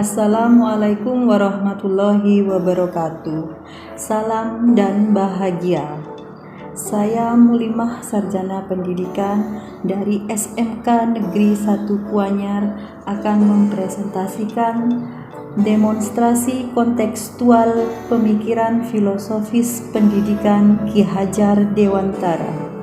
Assalamualaikum warahmatullahi wabarakatuh. Salam dan bahagia. Saya Mulimah, Sarjana Pendidikan dari SMK Negeri 1 Kuanyar, akan mempresentasikan demonstrasi kontekstual pemikiran filosofis pendidikan Ki Hajar Dewantara.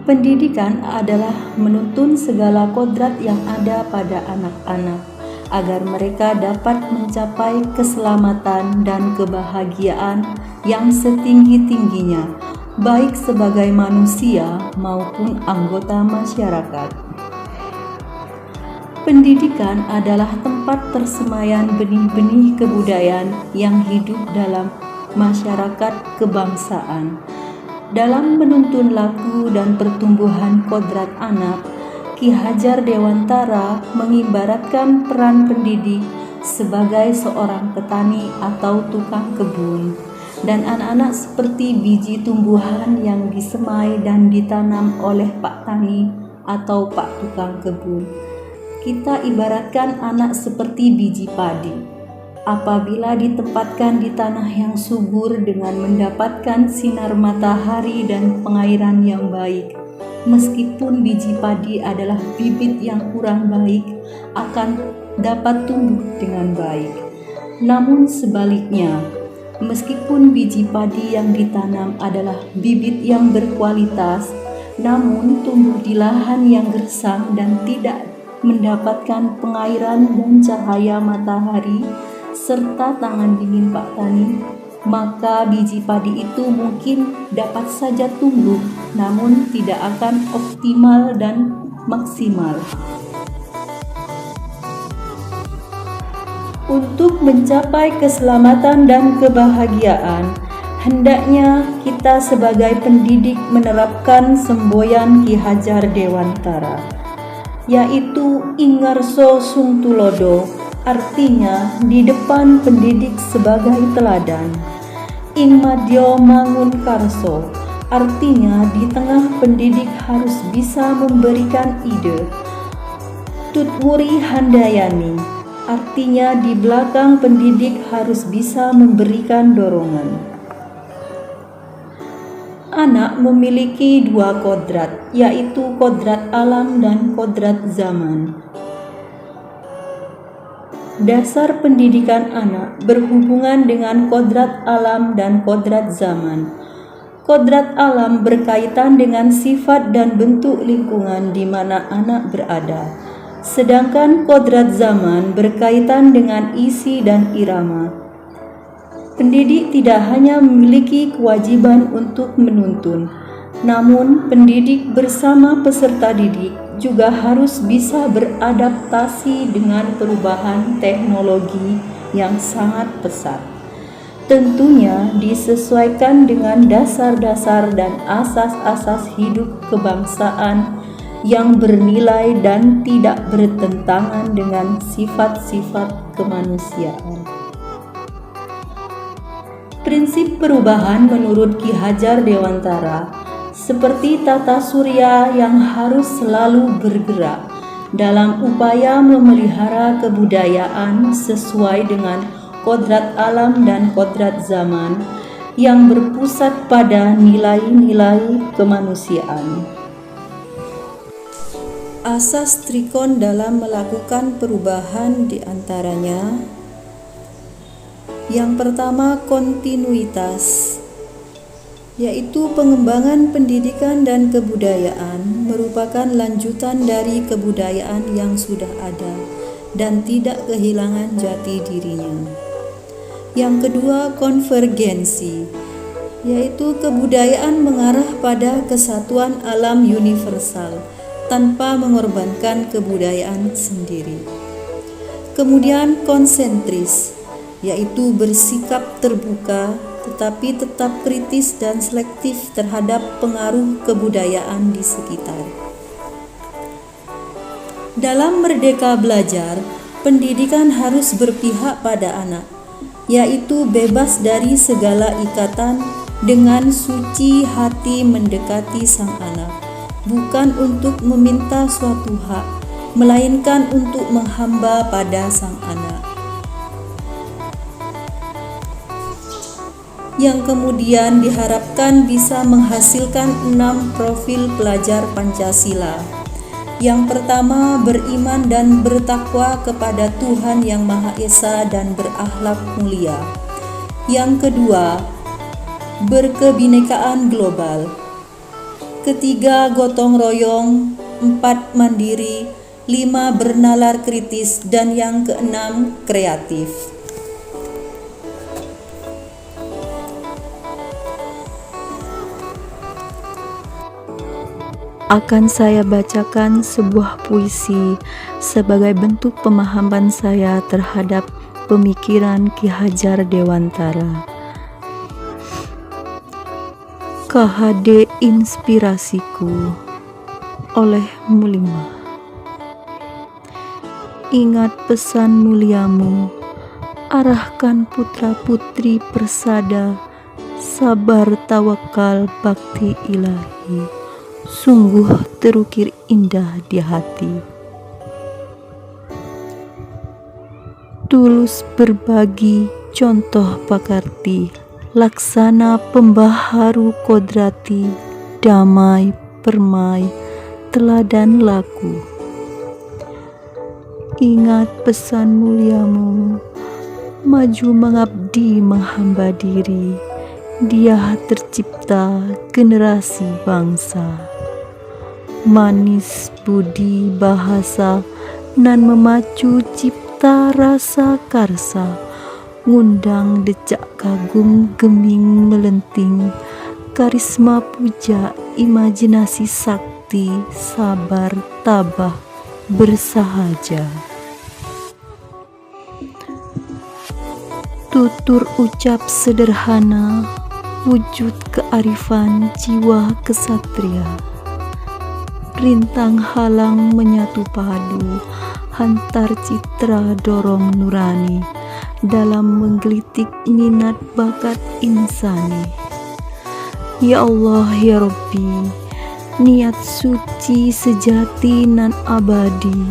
Pendidikan adalah menuntun segala kodrat yang ada pada anak-anak agar mereka dapat mencapai keselamatan dan kebahagiaan yang setinggi-tingginya, baik sebagai manusia maupun anggota masyarakat. Pendidikan adalah tempat persemaian benih-benih kebudayaan yang hidup dalam masyarakat kebangsaan. Dalam menuntun laku dan pertumbuhan kodrat anak, Ki Hajar Dewantara mengibaratkan peran pendidik sebagai seorang petani atau tukang kebun, dan anak-anak seperti biji tumbuhan yang disemai dan ditanam oleh Pak Tani atau Pak Tukang Kebun. Kita ibaratkan anak seperti biji padi. Apabila ditempatkan di tanah yang subur dengan mendapatkan sinar matahari dan pengairan yang baik, meskipun biji padi adalah bibit yang kurang baik, akan dapat tumbuh dengan baik. Namun sebaliknya, meskipun biji padi yang ditanam adalah bibit yang berkualitas, namun tumbuh di lahan yang gersang dan tidak mendapatkan pengairan dan cahaya matahari serta tangan dingin Pak Tani, maka biji padi itu mungkin dapat saja tumbuh, namun tidak akan optimal dan maksimal. Untuk mencapai keselamatan dan kebahagiaan, hendaknya kita sebagai pendidik menerapkan semboyan Ki Hajar Dewantara, yaitu Ingarso Sung Tulodo, artinya di depan pendidik sebagai teladan. Ing Madya Mangun Karso, artinya di tengah pendidik harus bisa memberikan ide. Tutwuri Handayani, artinya di belakang pendidik harus bisa memberikan dorongan. Anak memiliki dua kodrat, yaitu kodrat alam dan kodrat zaman. Dasar pendidikan anak berhubungan dengan kodrat alam dan kodrat zaman. Kodrat alam berkaitan dengan sifat dan bentuk lingkungan di mana anak berada, sedangkan kodrat zaman berkaitan dengan isi dan irama. Pendidik tidak hanya memiliki kewajiban untuk menuntun, namun pendidik bersama peserta didik juga harus bisa beradaptasi dengan perubahan teknologi yang sangat pesat. Tentunya disesuaikan dengan dasar-dasar dan asas-asas hidup kebangsaan yang bernilai dan tidak bertentangan dengan sifat-sifat kemanusiaan. Prinsip perubahan menurut Ki Hajar Dewantara seperti tata surya yang harus selalu bergerak dalam upaya memelihara kebudayaan sesuai dengan kodrat alam dan kodrat zaman yang berpusat pada nilai-nilai kemanusiaan. Asas Trikon dalam melakukan perubahan diantaranya: yang pertama, kontinuitas, yaitu pengembangan pendidikan dan kebudayaan merupakan lanjutan dari kebudayaan yang sudah ada dan tidak kehilangan jati dirinya. Yang kedua, konvergensi, yaitu kebudayaan mengarah pada kesatuan alam universal tanpa mengorbankan kebudayaan sendiri. Kemudian konsentris, yaitu bersikap terbuka tetapi tetap kritis dan selektif terhadap pengaruh kebudayaan di sekitar. Dalam Merdeka Belajar, pendidikan harus berpihak pada anak, yaitu bebas dari segala ikatan, dengan suci hati mendekati sang anak, bukan untuk meminta suatu hak, melainkan untuk menghamba pada Sang Anak, yang kemudian diharapkan bisa menghasilkan 6 profil pelajar Pancasila. Yang pertama, beriman dan bertakwa kepada Tuhan Yang Maha Esa dan berakhlak mulia. Yang kedua, berkebinekaan global. Ketiga, gotong royong. 4, mandiri. 5, bernalar kritis. Dan yang keenam, kreatif. Akan saya bacakan sebuah puisi sebagai bentuk pemahaman saya terhadap pemikiran Ki Hajar Dewantara. KHD Inspirasiku oleh Mulimah. Ingat pesan muliamu, arahkan putra-putri persada, sabar tawakal bakti ilahi. Sungguh terukir indah di hati. Tulus berbagi contoh pakarti, laksana pembaharu kodrati, damai permai teladan laku. Ingat pesan muliamu, maju mengabdi menghamba diri, dia tercipta generasi bangsa. Manis budi bahasa nan memacu cipta rasa karsa, ngundang decak kagum geming melenting, karisma puja imajinasi sakti, sabar tabah bersahaja. Tutur ucap sederhana, wujud kearifan jiwa kesatria. Rintang halang menyatu padu, hantar citra dorong nurani, dalam menggelitik minat bakat insani. Ya Allah ya Rabbi, niat suci sejati nan abadi,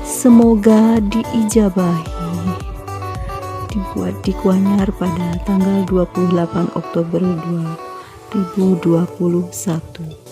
semoga diijabahi. Dibuat di Kuanyar pada tanggal 28 Oktober 2021.